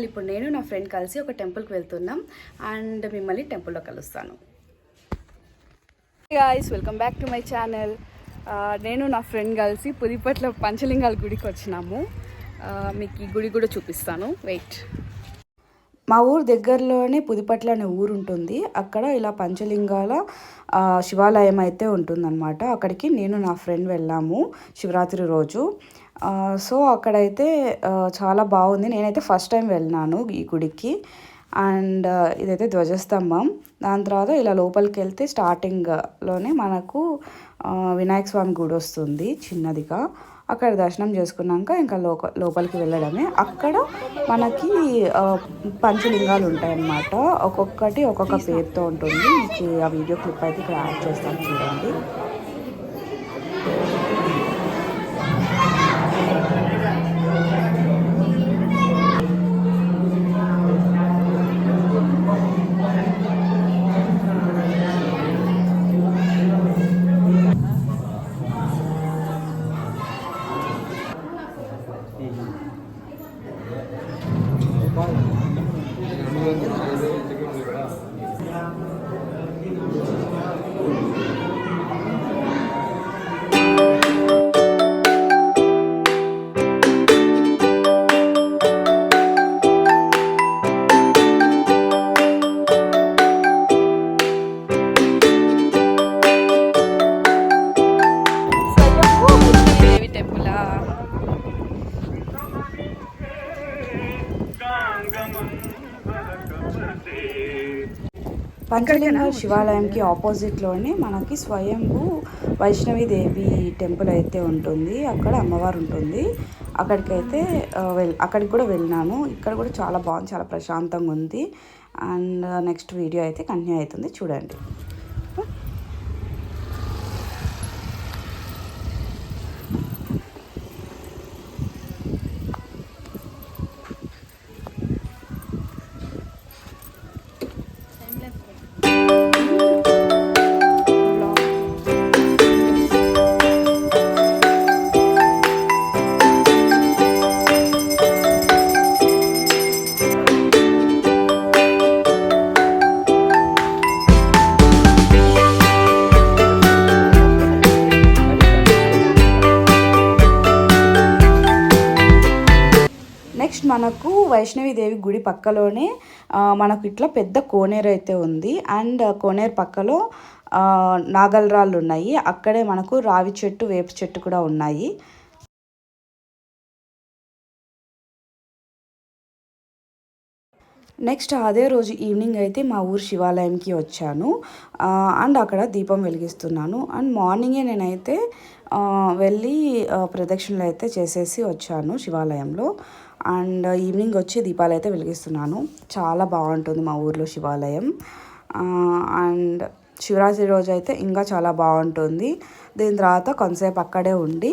ఇప్పుడు నేను నా ఫ్రెండ్ కలిసి ఒక టెంపుల్కి వెళ్తున్నాం అండ్ మిమ్మల్ని టెంపుల్లో కలుస్తాను. Guys, welcome back to my channel. నేను నా ఫ్రెండ్ కలిసి పుదిపట్ల పంచలింగాల గుడికి వచ్చినాము. మీకు ఈ గుడి కూడా చూపిస్తాను, వెయిట్. మా ఊరు దగ్గరలోనే పుదిపట్ల అనే ఊరు ఉంటుంది. అక్కడ ఇలా పంచలింగాల శివాలయం అయితే ఉంటుందన్నమాట. అక్కడికి నేను నా ఫ్రెండ్ వెళ్ళాము శివరాత్రి రోజు. సో అక్కడైతే చాలా బాగుంది. నేనైతే ఫస్ట్ టైం వెళ్ళినాను ఈ గుడికి. అండ్ ఇదైతే ధ్వజస్తంభం. దాని తర్వాత ఇలా లోపలికి వెళ్తే స్టార్టింగ్లోనే మనకు వినాయక స్వామి గుడి వస్తుంది చిన్నదిగా. అక్కడ దర్శనం చేసుకున్నాక ఇంకా లోపలికి వెళ్ళడమే. అక్కడ మనకి పంచలింగాలు ఉంటాయన్నమాట. ఒక్కొక్కటి ఒక్కొక్క పేరుతో ఉంటుంది. మీకు ఆ వీడియో క్లిప్ అయితే ఇక్కడ యాడ్ చేస్తాను, చూడండి. పంచలింగ శివాలయంకి ఆపోజిట్లోనే మనకి స్వయంభూ వైష్ణవీదేవి టెంపుల్ అయితే ఉంటుంది. అక్కడ అమ్మవారు ఉంటుంది. అక్కడికి కూడా వెళ్ళినాను. ఇక్కడ కూడా చాలా బాగుంది, చాలా ప్రశాంతంగా ఉంది. అండ్ నెక్స్ట్ వీడియో అయితే కంటిన్యూ అవుతుంది, చూడండి. నెక్స్ట్ మనకు వైష్ణవీదేవి గుడి పక్కలోనే మనకు ఇట్లా పెద్ద కోనేరు అయితే ఉంది. అండ్ కోనేరు పక్కలో నాగలరాళ్ళు ఉన్నాయి. అక్కడే మనకు రావి చెట్టు, వేప చెట్టు కూడా ఉన్నాయి. నెక్స్ట్ అదే రోజు ఈవినింగ్ అయితే మా ఊరు శివాలయంకి వచ్చాను. అండ్ అక్కడ దీపం వెలిగిస్తున్నాను. అండ్ మార్నింగే నేనైతే వెళ్ళి ప్రదక్షిణలు అయితే చేసేసి వచ్చాను శివాలయంలో. అండ్ ఈవినింగ్ వచ్చి దీపాలు అయితే వెలిగిస్తున్నాను. చాలా బాగుంటుంది మా ఊర్లో శివాలయం. అండ్ శివరాత్రి రోజు అయితే ఇంకా చాలా బాగుంటుంది. దీని తర్వాత కొంతసేపు అక్కడే ఉండి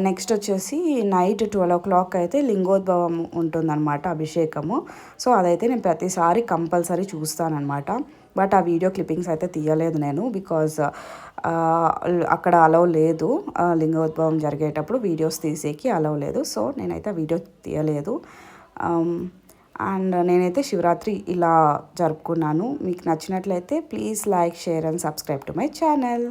నెక్స్ట్ వచ్చేసి నైట్ 12 o'clock అయితే లింగోద్భవం ఉంటుందన్నమాట, అభిషేకము. సో అదైతే నేను ప్రతిసారి కంపల్సరీ చూస్తానన్నమాట. బట్ ఆ వీడియో క్లిప్పింగ్స్ అయితే తీయలేదు నేను, బికాజ్ అక్కడ అలౌ లేదు. లింగోద్భవం జరిగేటప్పుడు వీడియోస్ తీసేకి అలౌ లేదు. సో నేనైతే వీడియో తీయలేదు. అండ్ నేనైతే శివరాత్రి ఇలా జరుపుకున్నాను. మీకు నచ్చినట్లయితే please like, share and subscribe to my channel.